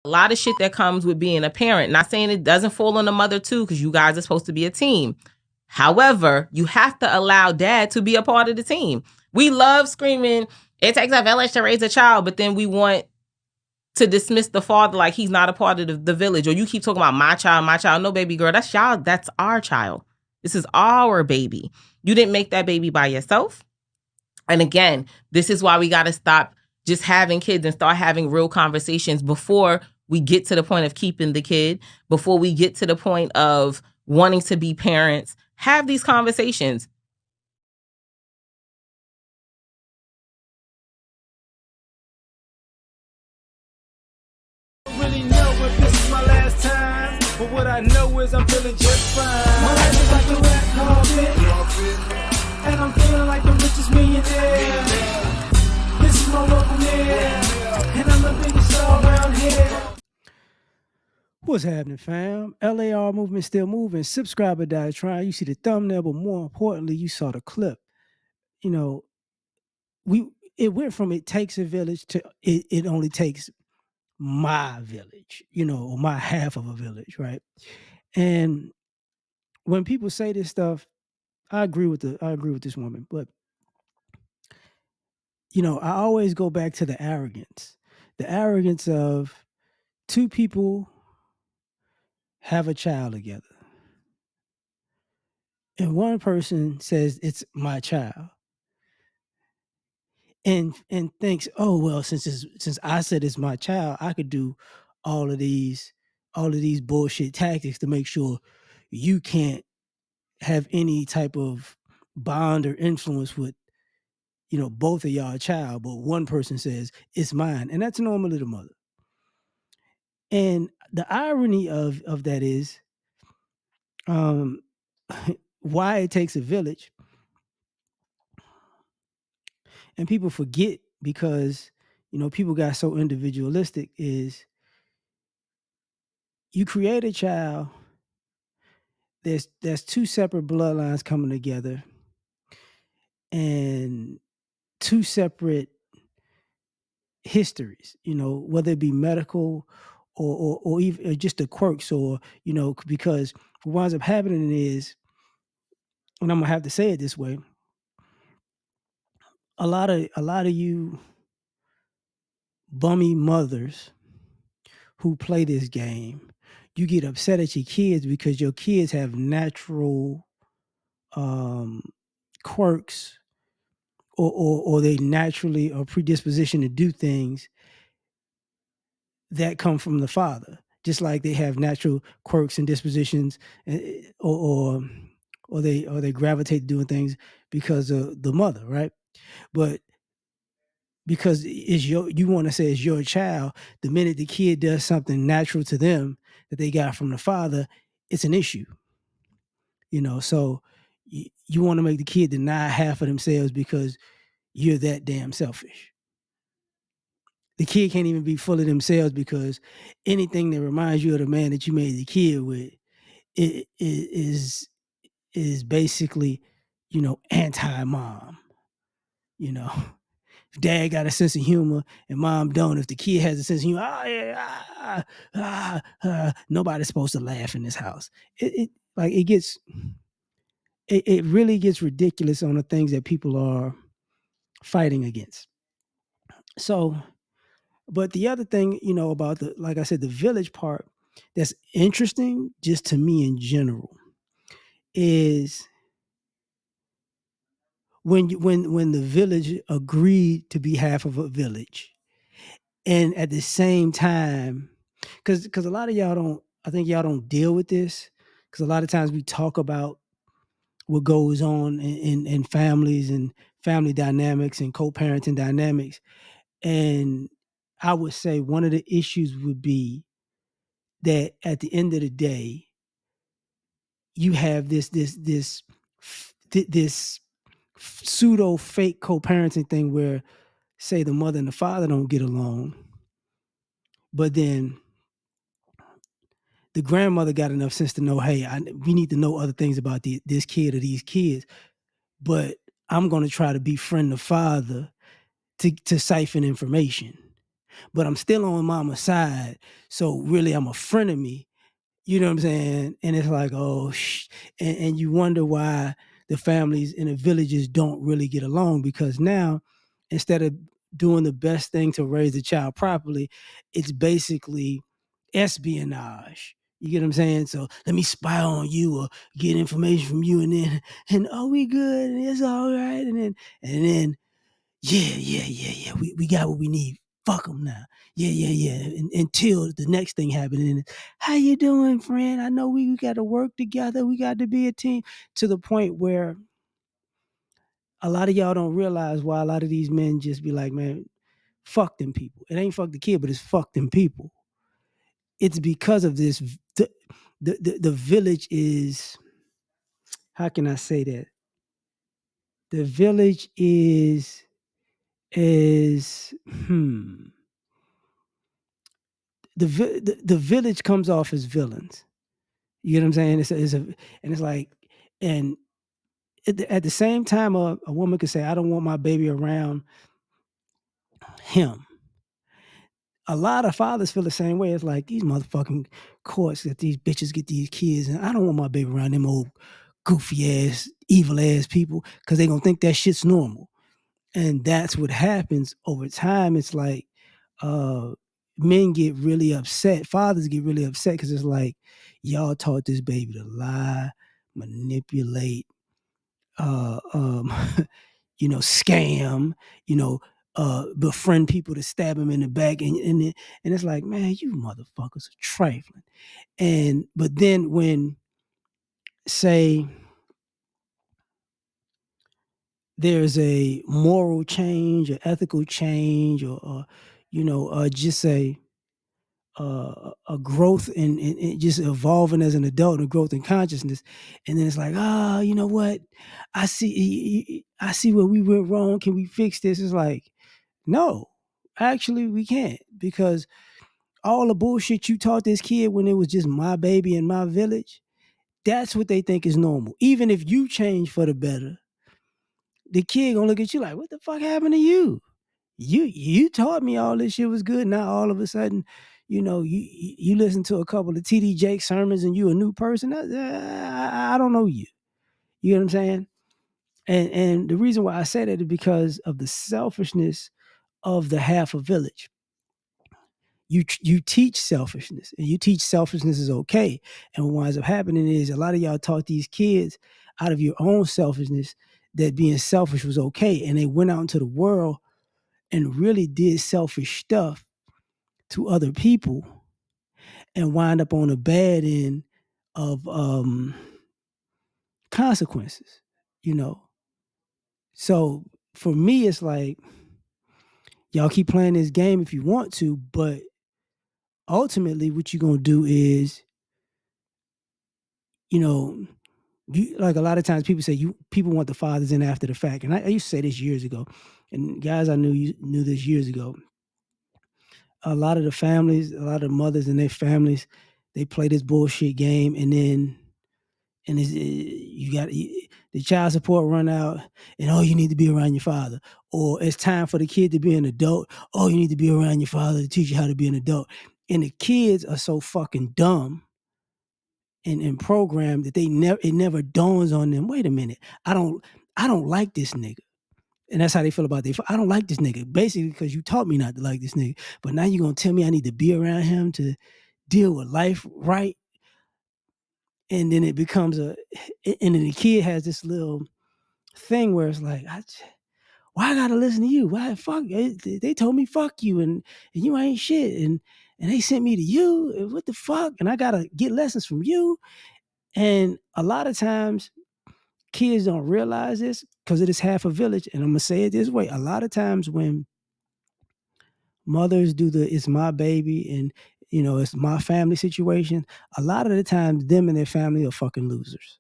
a lot of shit that comes with being a parent. Not saying it doesn't fall on the mother too, because you guys are supposed to be a team. However, you have to allow dad to be a part of the team. We love screaming, it takes a village to raise a child, but then we want to dismiss the father like he's not a part of the village. Or you keep talking about my child, my child. No, baby girl, that's y'all. That's our child. This is our baby. You didn't make that baby by yourself. And again, this is why we got to stop just having kids and start having real conversations before we get to the point of keeping the kid, before we get to the point of wanting to be parents. Have these conversations. Really know if this is my last time, but what I know is I'm feeling just fine. My life is like a red carpet, and I'm feeling like the richest millionaire. This is my local mayor, and I'm the biggest star around here. What's happening, fam? L.A.R. movement still moving. Subscriber died trying. You see the thumbnail, but more importantly, you saw the clip. You know, it went from it takes a village to it only takes my village, or my half of a village, right? And when people say this stuff, I agree with this woman, but I always go back to the arrogance of two people have a child together, and one person says it's my child, and thinks, oh well, since I said it's my child, I could do all of these bullshit tactics to make sure you can't have any type of bond or influence with both of y'all child, but one person says it's mine, and that's normally the mother. And the irony of that is, um, why it takes a village, and people forget because people got so individualistic. Is you create a child, there's two separate bloodlines coming together, and two separate histories, whether it be medical or even just the quirks, or because what winds up happening is, and I'm gonna have to say it this way, a lot of you bummy mothers who play this game, you get upset at your kids because your kids have natural um, quirks, or they naturally are predispositioned to do things that come from the father, just like they have natural quirks and dispositions, or they gravitate to doing things because of the mother, right? But because you want to say it's your child, the minute the kid does something natural to them that they got from the father, it's an issue. So you want to make the kid deny half of themselves because you're that damn selfish. The kid can't even be full of themselves because anything that reminds you of the man that you made the kid with is basically, anti-mom. If dad got a sense of humor and mom don't, if the kid has a sense of humor, nobody's supposed to laugh in this house. It really gets ridiculous on the things that people are fighting against. So, but the other thing, about like I said, the village part that's interesting just to me in general is when the village agreed to be half of a village, and at the same time, because a lot of y'all don't, I think y'all don't deal with this, because a lot of times we talk about what goes on in families and family dynamics and co-parenting dynamics, and I would say one of the issues would be that at the end of the day, you have this pseudo fake co-parenting thing where, say, the mother and the father don't get along, but then the grandmother got enough sense to know, hey, we need to know other things about this kid or these kids, but I'm going to try to befriend the father to siphon information. but I'm still on mama's side. So really, I'm a friend of me. You know what I'm saying? And it's like, oh, and you wonder why the families in the villages don't really get along, because now, instead of doing the best thing to raise the child properly, it's basically espionage. You get what I'm saying? So let me spy on you or get information from you, and then, and oh, we good, and it's all right, and then yeah. We got what we need. Fuck them now. Yeah. Until the next thing happened. And how you doing, friend? I know we got to work together. We got to be a team, to the point where a lot of y'all don't realize why a lot of these men just be like, man, fuck them people. It ain't fuck the kid, but it's fuck them people. It's because of this. The village is, how can I say that? The village is the village comes off as villains. You know what I'm saying? And it's like, and at the same time, a woman could say, "I don't want my baby around him." A lot of fathers feel the same way. It's like, these motherfucking courts that these bitches get these kids, and I don't want my baby around them old goofy ass, evil ass people, because they gonna think that shit's normal. And that's what happens over time. It's like, uh men get really upset, fathers get really upset, because it's like, y'all taught this baby to lie, manipulate, uh um scam, you know befriend people to stab him in the back, and it's like, man, you motherfuckers are trifling. And but then when, say, there's a moral change, or ethical change, or just a growth in just evolving as an adult, and growth in consciousness, and then it's like, you know what? I see where we went wrong. Can we fix this? It's like, no, actually, we can't, because all the bullshit you taught this kid when it was just my baby in my village, that's what they think is normal. Even if you change for the better, the kid gonna look at you like, what the fuck happened to you? You taught me all this shit was good. Now all of a sudden, you listen to a couple of TD Jake sermons and you a new person. I don't know you. You know what I'm saying? And the reason why I say that is because of the selfishness of the half a village. You teach selfishness, and you teach selfishness is okay. And what winds up happening is, a lot of y'all taught these kids out of your own selfishness that being selfish was okay, and they went out into the world and really did selfish stuff to other people, and wind up on the bad end of consequences. You know, so for me, it's like, y'all keep playing this game if you want to, but ultimately, what you're gonna do is, you know, like, a lot of times people say, people want the fathers in after the fact, and I used to say this years ago, and guys I knew this years ago. A lot of the families, a lot of mothers and their families, they play this bullshit game, and then, you got the child support run out, and, oh, you need to be around your father, or it's time for the kid to be an adult. Oh, you need to be around your father to teach you how to be an adult. And the kids are so fucking dumb and programmed that it never dawns on them. Wait a minute, I don't like this nigga. And that's how they feel about I don't like this nigga, basically because you taught me not to like this nigga. But now you're gonna tell me I need to be around him to deal with life, right? And then it becomes and then the kid has this little thing where it's like, why I gotta listen to you? Why fuck? They told me fuck you, and you ain't shit, and they sent me to you. And what the fuck? And I gotta get lessons from you. And a lot of times, kids don't realize this because it is half a village. And I'm gonna say it this way: a lot of times when mothers do the "it's my baby" and, it's my family situation, a lot of the times them and their family are fucking losers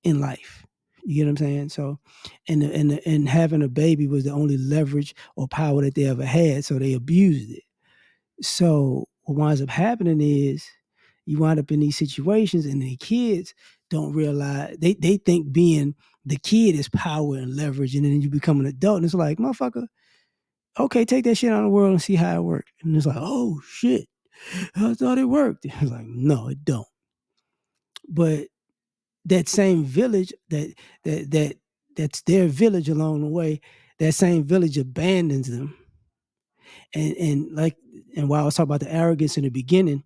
in life. You get what I'm saying? So, and having a baby was the only leverage or power that they ever had, so they abused it. So what winds up happening is, you wind up in these situations, and the kids don't realize, they think being the kid is power and leverage, and then you become an adult, and it's like, motherfucker, Okay, take that shit out of the world and see how it worked. And it's like, oh shit, I thought it worked. It's like, no, it don't. But that same village that's their village along the way, that same village abandons them. And while I was talking about the arrogance in the beginning,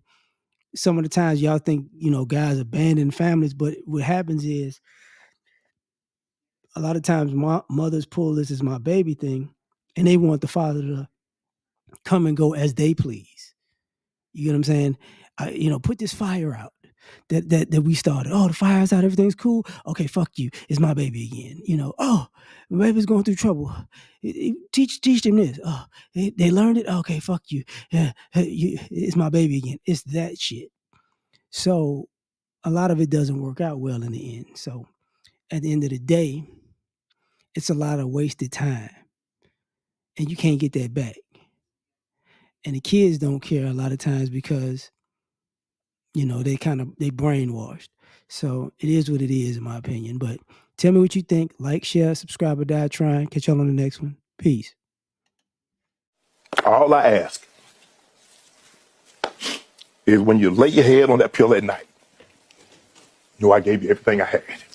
some of the times y'all think, guys abandon families, but what happens is a lot of times mothers pull this is my baby thing, and they want the father to come and go as they please. You get what I'm saying? Put this fire out that we started. Oh, the fire's out, everything's cool. Okay, fuck you. It's my baby again. Oh, my baby's going through trouble. Teach them this. Oh, they learned it. Okay, fuck you. Yeah, it's my baby again. It's that shit. So a lot of it doesn't work out well in the end. So at the end of the day, it's a lot of wasted time, and you can't get that back. And the kids don't care a lot of times because they brainwashed. So it is what it is, in my opinion. But tell me what you think. Like, share, subscribe, or die trying. Catch y'all on the next one. Peace. All I ask is when you lay your head on that pillow at night, I gave you everything I had.